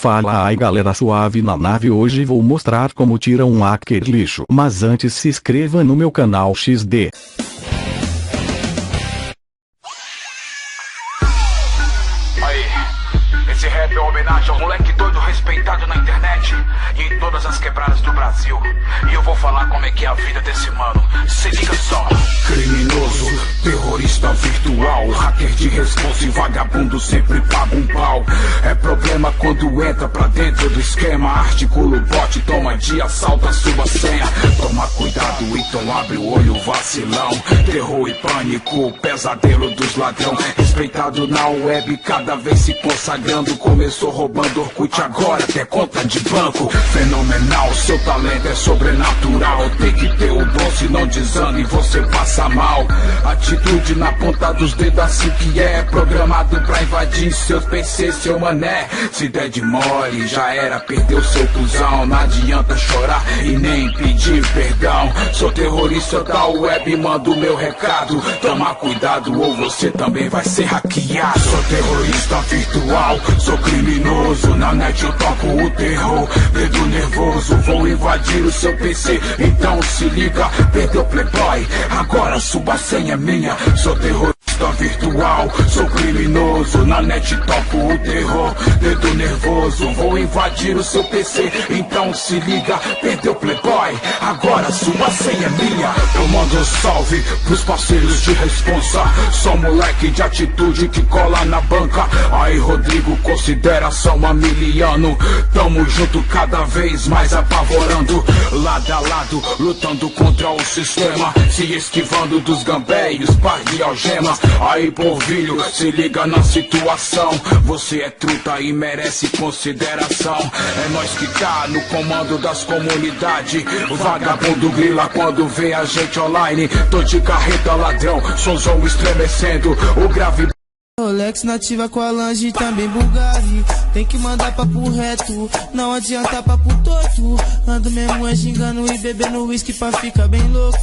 Fala aí galera suave na nave, hoje vou mostrar como tira um hacker lixo. Mas antes se inscreva no meu canal XD. Aí, esse rap é uma homenagem ao moleque doido respeitado na internet e em todas as quebradas do Brasil. E eu vou falar como é que é a vida desse mano. Se liga só. Criminoso, terrorista virtual, hacker de responsa e vagabundo sempre paga um pau. É problema quando entra pra dentro do esquema, articula o bot, toma de assalto a sua senha. Toma cuidado, então abre o olho, vacilão. Terror e pânico, pesadelo dos ladrão. Respeitado na web, cada vez se consagrando. Começou roubando Orkut, agora até conta de banco. Fenomenal, seu talento é sobrenatural. Tem que ter o dom, se não desanda e você passa mal. Atitude na ponta dos dedos, assim que é. Programado pra invadir seus PC, seu mané. Se der de mole, já era, perdeu seu cuzão. Não adianta chorar e nem pedir perdão. Sou terrorista da web, mando meu recado. Toma cuidado ou você também vai ser hackeado. Sou terrorista virtual, sou criminoso. Na net eu toco o terror, dedo nervoso. Vou invadir o seu PC, então se liga. Perdeu Playboy, agora sua senha é minha. Sou terrorista virtual, sou criminoso. Na net toco o terror, dedo nervoso. Vou invadir o seu PC, então se liga. Perdeu Playboy, agora sua senha é minha. Eu mando um salve pros parceiros de responsa. Sou moleque de atitude que cola na banca. Aí Rodrigo, consideração amiliano. Tamo junto cada vez mais apavorando. Lado a lado, lutando contra o sistema. Se esquivando dos gambéios, par de algemas. Aí polvilho, se liga na situação. Você é truta e merece consideração. É nós que tá no comando das comunidades. Vagabundo grila quando vê a gente online. Tô de carreta ladrão, sonzão estremecendo. O grave Rolex nativa com a Lange, também Bulgari. Tem que mandar papo reto, não adianta papo torto. Ando mesmo é gingando e bebendo whisky pra ficar bem louco.